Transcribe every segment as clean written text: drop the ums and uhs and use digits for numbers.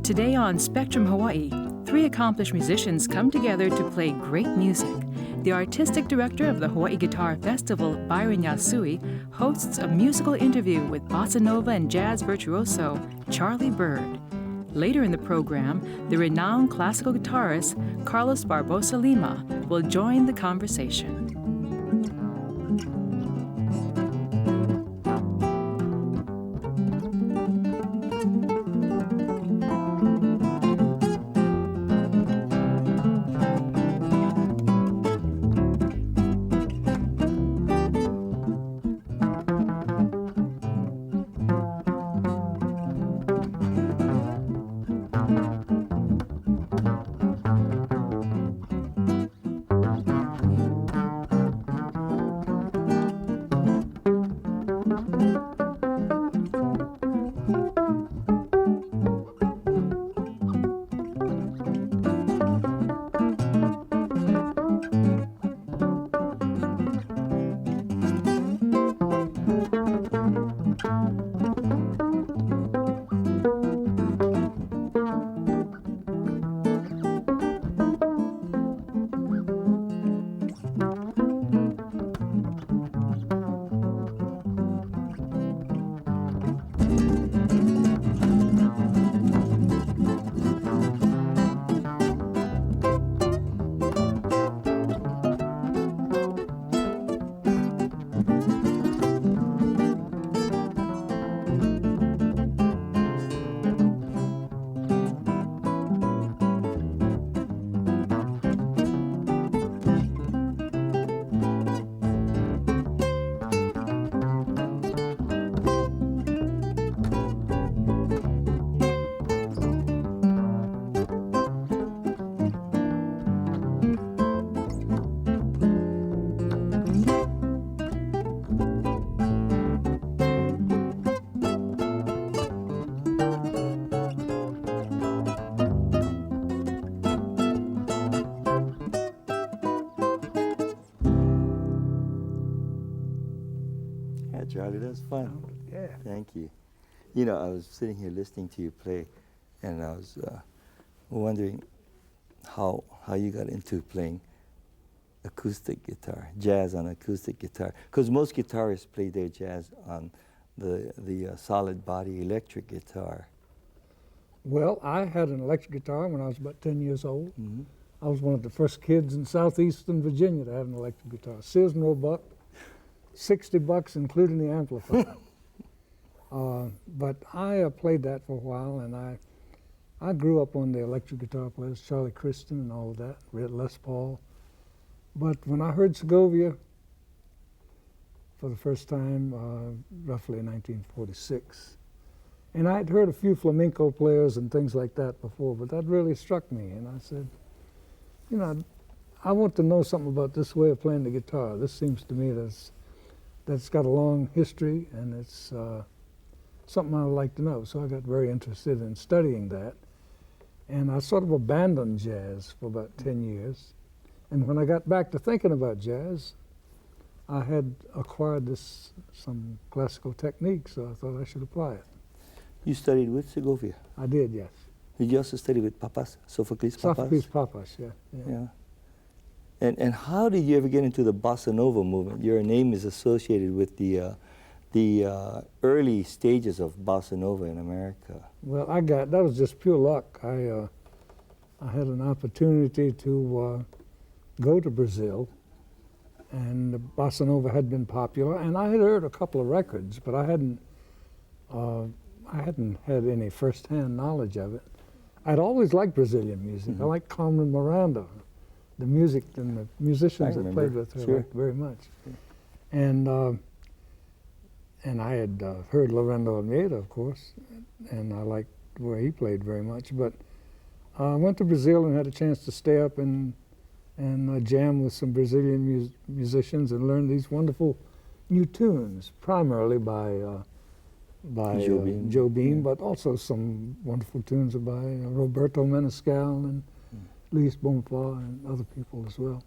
Today on Spectrum Hawaiʻi, 3 accomplished musicians come together to play great music. The artistic director of the Hawaii Guitar Festival, Byron Yasui, hosts a musical interview with bossa nova and jazz virtuoso Charlie Byrd. Later in the program, the renowned classical guitarist Carlos Barbosa-Lima will join the conversation. Charlie, that was fun. Oh, yeah. Thank you. You know, I was sitting here listening to you play, and I was wondering how you got into playing acoustic guitar, jazz on acoustic guitar. Because most guitarists play their jazz on the solid body electric guitar. Well, I had an electric guitar when I was about 10 years old. Mm-hmm. I was one of the first kids in southeastern Virginia to have an electric guitar. Sears and Roebuck, $60 including the amplifier. But I played that for a while, and I grew up on the electric guitar players, Charlie Christian and all of that, Red Les Paul. But when I heard Segovia for the first time, roughly in 1946, and I'd heard a few flamenco players and things like that before, but that really struck me, and I said, you know, I want to know something about this way of playing the guitar. This seems to me that's got a long history, and it's something I would like to know. So I got very interested in studying that, and I sort of abandoned jazz for about 10 years. And when I got back to thinking about jazz, I had acquired some classical techniques, so I thought I should apply it. You studied with Segovia? I did, yes. Did you also study with Papas, Sophocles Papas? Sophocles Papas, yeah. And how did you ever get into the bossa nova movement? Your name is associated with the early stages of bossa nova in America. Well, that was just pure luck. I had an opportunity to go to Brazil, and the bossa nova had been popular, and I had heard a couple of records, but I hadn't had any first-hand knowledge of it. I'd always liked Brazilian music. I liked Carmen Miranda, the music and the musicians that played with her liked very much. And I had heard Laurindo Almeida, of course, and I liked where he played very much. But I went to Brazil and had a chance to stay up and jam with some Brazilian musicians and learn these wonderful new tunes, primarily by Joe Beam, but also some wonderful tunes by Roberto Menescal and Luis Bonfa and other people as well.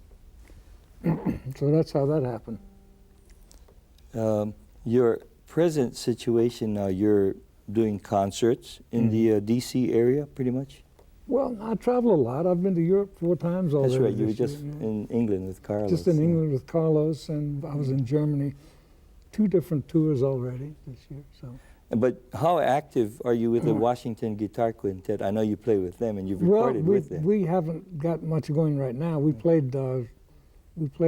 So that's how that happened. Your present situation now, you're doing concerts in the D.C. area, pretty much? Well, I travel a lot. I've been to Europe 4 times already. That's right. You were just in England with Carlos. Just in England with Carlos, and I was in Germany. 2 different tours already this year. So. But how active are you with the Washington Guitar Quintet? I know you play with them, and you've recorded with them. We haven't got much going right now. We played a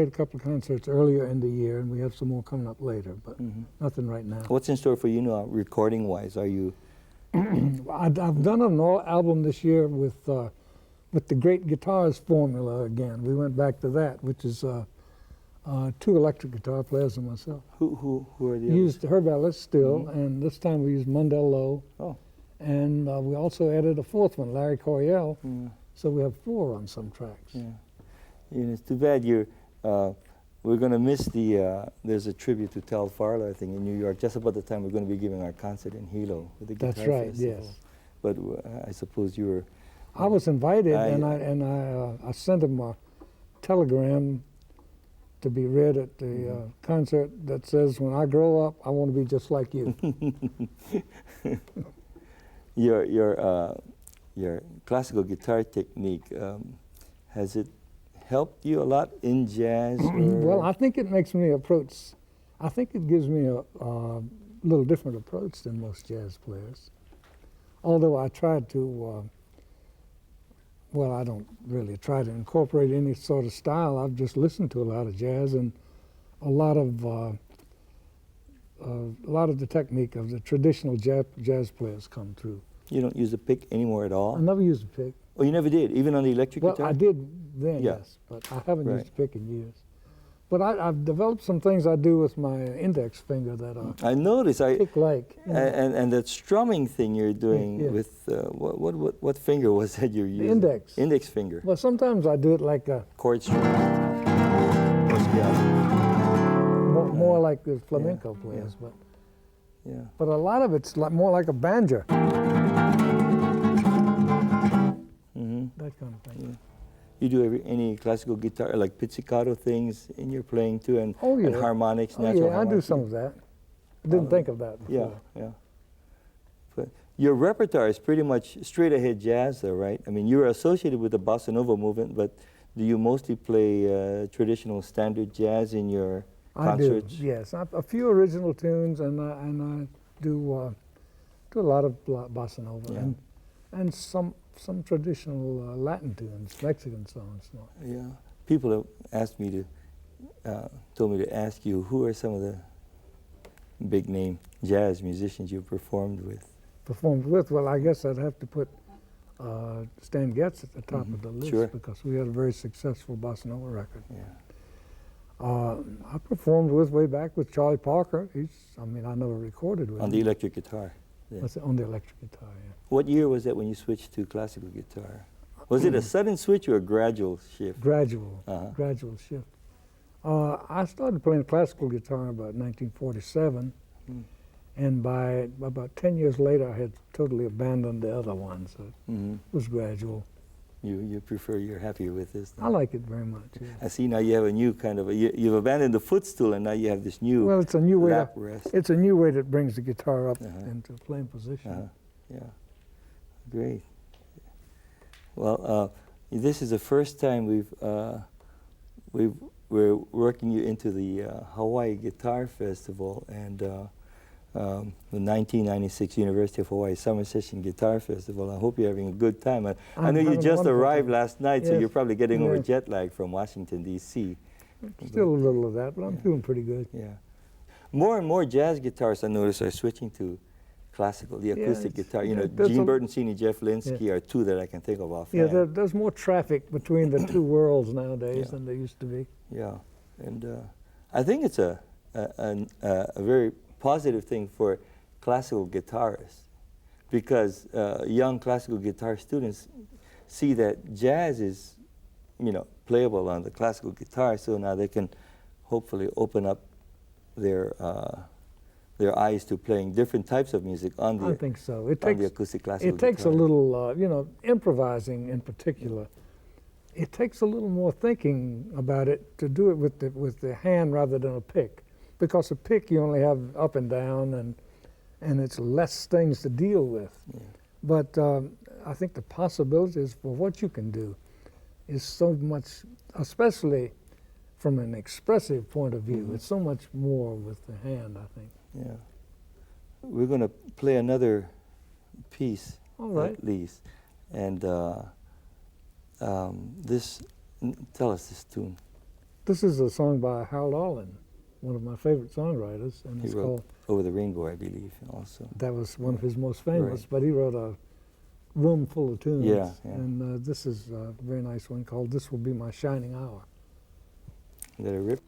couple of concerts earlier in the year, and we have some more coming up later, but nothing right now. What's in store for you now, recording-wise? Are you? I've done an album this year with the Great Guitars formula again. We went back to that, which is 2 electric guitar players and myself. Who are the Used Herb Ellis still, and this time we used Mundell Lowe. Oh. And we also added a 4th one, Larry Coryell. So we have 4 on some tracks. Yeah. You know, it's too bad we're going to miss there's a tribute to Tal Farlow, I think, in New York, just about the time we're going to be giving our concert in Hilo with the Guitar That's right, Festival. yes. But I suppose you were... I was invited, and I sent him a telegram to be read at the concert that says, when I grow up, I want to be just like you. Your classical guitar technique, has it helped you a lot in jazz? Well, I think it makes me I think it gives me a little different approach than most jazz players. Although I tried to, well, I don't really try to incorporate any sort of style. I've just listened to a lot of jazz, and a lot of the technique of the traditional jazz players come through. You don't use a pick anymore at all? I never used a pick. Oh, you never did, even on the electric guitar? Well, I did then, yes, but I haven't used a pick in years. But I've developed some things I do with my index finger that are I noticed. pick-like. And that strumming thing you're doing with, what finger was that you're using? Index. Index finger. Well, sometimes I do it like a... Chord string. More like the flamenco players, but... Yeah. But a lot of it's more like a banjo. That kind of thing. Yeah. You do any classical guitar, like pizzicato things in your playing too, and harmonics, natural harmonics? I do some of that. I didn't think of that before. Yeah. But your repertoire is pretty much straight ahead jazz though, right? I mean, you're associated with the Bossa Nova movement, but do you mostly play traditional standard jazz in your concerts? I do, yes. A few original tunes, and I do a lot of Bossa Nova, and some traditional Latin tunes, Mexican songs. Yeah, people have asked me told me to ask you, who are some of the big name jazz musicians you've performed with? Well, I guess I'd have to put Stan Getz at the top of the list, because we had a very successful Bossa Nova record. Yeah. I performed way back with Charlie Parker. I never recorded with him. On the electric guitar? Yeah. On the electric guitar, yeah. What year was that when you switched to classical guitar? Was it a sudden switch or a gradual shift? Gradual shift. I started playing classical guitar about 1947, and by about 10 years later, I had totally abandoned the other one, so it was gradual. You're happier with this? I like it very much. Yeah. I see now you have a new kind of you've abandoned the footstool, and now you have this new it's a new way lap rest. It's a new way that brings the guitar up into playing position. Yeah, great. Well, this is the first time we're working you into the Hawaii Guitar Festival, and the 1996 University of Hawaii Summer Session Guitar Festival. I hope you're having a good time. I know you just arrived last night, so you're probably getting over jet lag from Washington, D.C. Still a little of that, but I'm feeling pretty good. Yeah. More and more jazz guitarists, I notice, are switching to classical, the acoustic guitar. You know, Gene Bertoncini, Jeff Linsky are 2 that I can think of offhand. Yeah, there's more traffic between the 2 worlds nowadays than there used to be. Yeah, and I think it's a very positive thing for classical guitarists, because young classical guitar students see that jazz is, playable on the classical guitar, so now they can hopefully open up their eyes to playing different types of music on the I think so. the acoustic classical It takes guitar. a little, improvising in particular. It takes a little more thinking about it to do it with the hand rather than a pick, because a pick you only have up and down, and it's less things to deal with. Yeah. But I think the possibilities for what you can do is so much, especially from an expressive point of view. It's so much more with the hand, I think. Yeah. We're going to play another piece, All right. at least. And tell us this tune. This is a song by Harold Arlen, one of my favorite songwriters, and He it's wrote called, Over the Rainbow, I believe, also. that was one of his most famous, Right. but he wrote a room full of tunes. Yeah, yeah. And this is a very nice one called This Will Be My Shining Hour. Let it rip.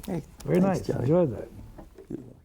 Hey, Very thanks, nice. Johnny. Enjoyed that. Beautiful.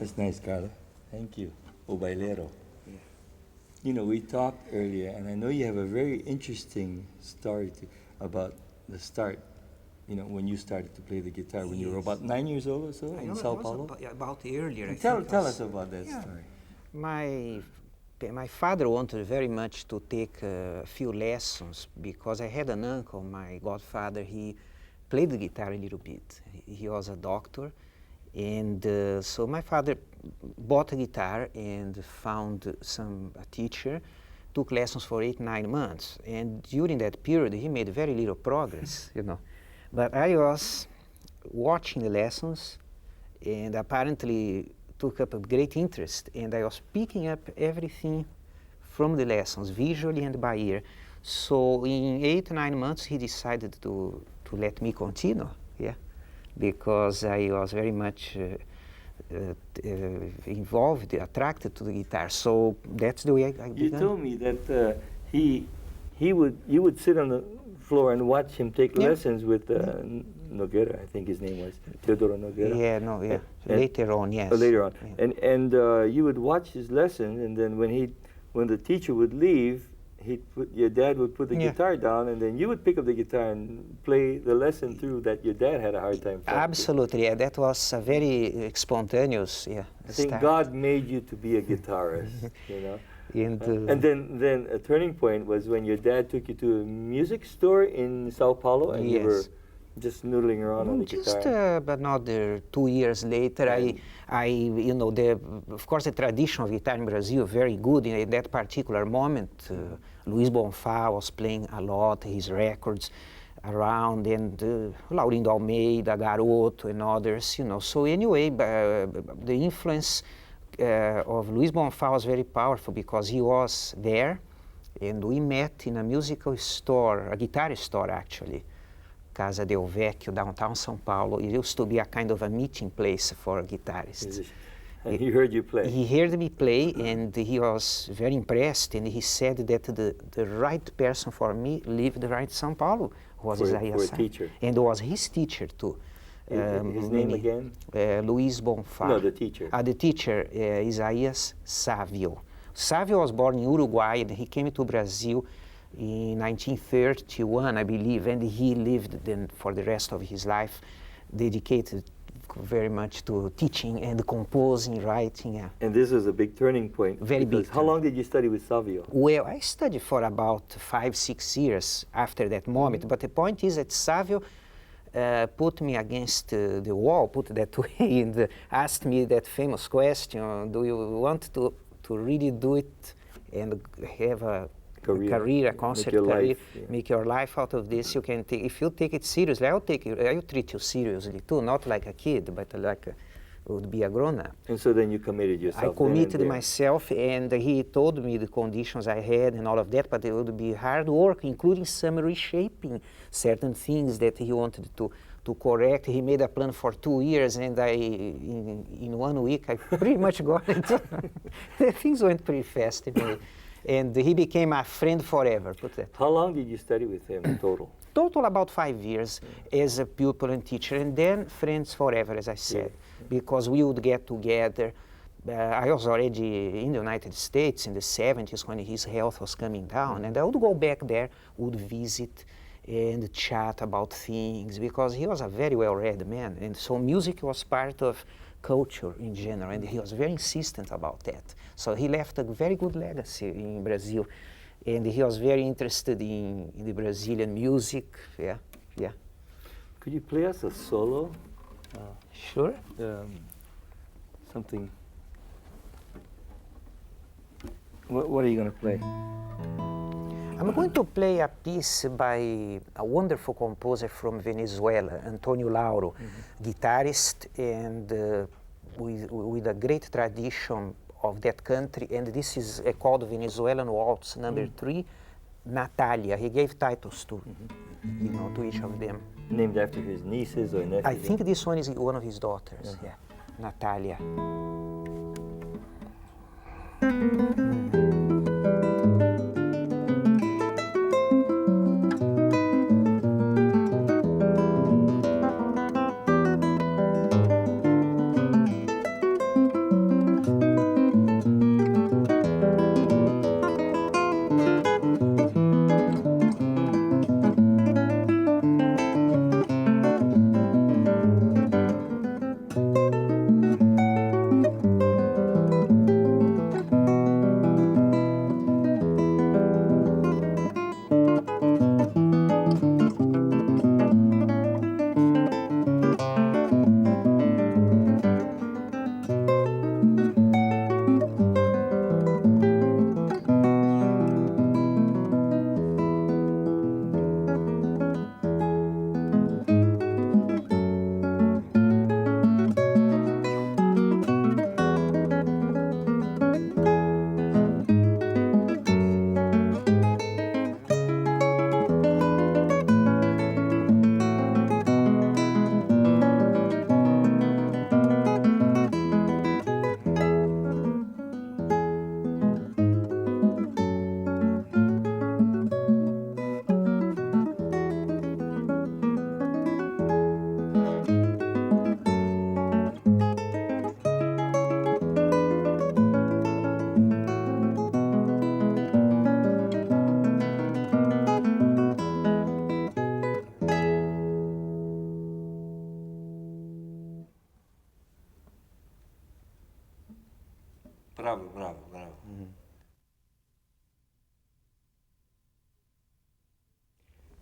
That's nice, Carla. Thank you. O bailero. Yeah. You know, we talked earlier, and I know you have a very interesting story about the start. You know, when you started to play the guitar, when you were Yes. about 9 years old or so I in know Sao it was Paulo. about earlier. I Tell think it tell was- us about that Yeah. story. My father wanted very much to take a few lessons because I had an uncle, my godfather. He played the guitar a little bit. He was a doctor, and so my father bought a guitar and found a teacher, took lessons for 8-9 months, and during that period he made very little progress, you know. But I was watching the lessons, and apparently took up a great interest, and I was picking up everything from the lessons, visually and by ear. So in 8-9 months, he decided to let me continue, yeah, because I was very much involved, attracted to the guitar. So that's the way I You began. told me that you would sit on the floor and watch him take Yeah. lessons with Noguera, I think his name was Teodoro Noguera. Yeah, no, yeah. And- Later on, yes. Later on, Yeah. and you would watch his lessons, and then when the teacher would leave, your dad would put the Yeah. guitar down, and then you would pick up the guitar and play the lesson through that your dad had a hard time. following. Absolutely, yeah. That was a very spontaneous, yeah. I think start. God made you to be a guitarist, you know. And, And then a turning point was when your dad took you to a music store in Sao Paulo, and you were Yes. just noodling around on the just guitar. another 2 years later, And- you know, of course, the tradition of guitar in Brazil very good in that particular moment. Luiz Bonfá was playing a lot, his records around, and Laurindo Almeida, Garoto, and others, you know. So anyway, the influence of Luiz Bonfá was very powerful because he was there, and we met in a musical store, a guitar store actually, Casa del Vecchio, downtown São Paulo. It used to be a kind of a meeting place for guitarists. And he heard you play. He heard me play, and he was very impressed, and he said that the right person for me lived right in São Paulo was For a Isaías Sá. teacher. And was his teacher too. His name again? Luiz Bonfá. No, the teacher. The teacher, Isaías Sávio. Sávio was born in Uruguay, and he came to Brazil in 1931, I believe, and he lived then for the rest of his life, dedicated very much to teaching and composing, writing. Yeah. And this was a big turning point. Very because big How long did you study with Savio? Well, I studied for about 5-6 years after that moment, but the point is that Savio put me against the wall, put it that way, and asked me that famous question, do you want to really do it and have a career, a concert your career, life, yeah. make your life out of this? You can take, if you take it seriously, I'll treat you seriously too, not like a kid, but like would be a grown-up. And so then you committed yourself. I then and committed there. myself, and he told me the conditions I had and all of that, but it would be hard work, including some reshaping certain things that he wanted to correct. He made a plan for 2 years, and in 1 week, I pretty much got it. Things went pretty fast, anyway. And he became a friend forever, put that. How long did you study with him total? Total about 5 years as a pupil and teacher, and then friends forever, as I said, because we would get together. I was already in the United States in the 70s when his health was coming down, and I would go back there, would visit and chat about things, because he was a very well-read man, and so music was part of culture in general, and he was very insistent about that. So he left a very good legacy in Brazil, and he was very interested in the Brazilian music. Yeah. Could you play us a solo? Sure. Something. What are you going to play? I'm going to play a piece by a wonderful composer from Venezuela, Antonio Lauro, guitarist, and with a great tradition of that country. And this is called Venezuelan Waltz number 3, Natalia. He gave titles to, to each of them. Named after his nieces or nephews? I think this one is one of his daughters. Yeah, Natalia.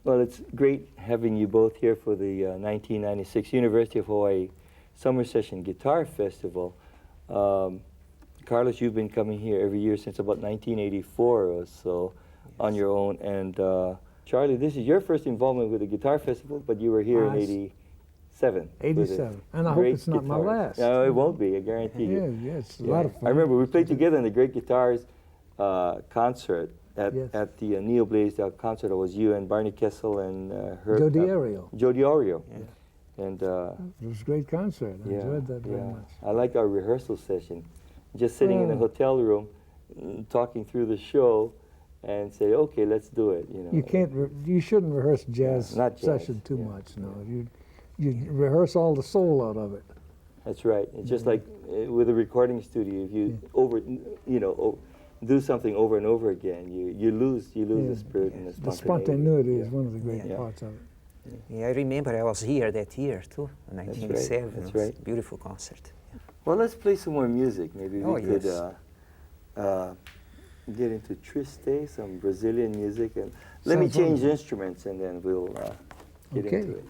Well, it's great having you both here for the 1996 University of Hawaii Summer Session Guitar Festival. Carlos, you've been coming here every year since about 1984 or so, yes, on your own. And Charlie, this is your first involvement with the Guitar Festival, but you were here in 87. 87. And I hope it's not my last. No, it won't be, I guarantee you. Yeah, it's a lot of fun. I remember we played together in the Great Guitars concert at the Neil Blaisdell concert. It was you and Barney Kessel and Joe DiOrio. Joe DiOrio. Yeah. And it was a great concert. I enjoyed that very much. I liked our rehearsal session. Just sitting in a hotel room, talking through the show, and say, okay, let's do it. You know, you can't. You shouldn't rehearse jazz session too much. No, you rehearse all the soul out of it. That's right. It's just like with a recording studio. If you do something over and over again, you lose the spirit and the spontaneity. The spontaneity is one of the great parts of it. Yeah, I remember I was here that year too, in 1987. That's right. A beautiful concert. Well, let's play some more music. Maybe we could get into Triste, some Brazilian music, and let me change instruments, and then we'll get into it.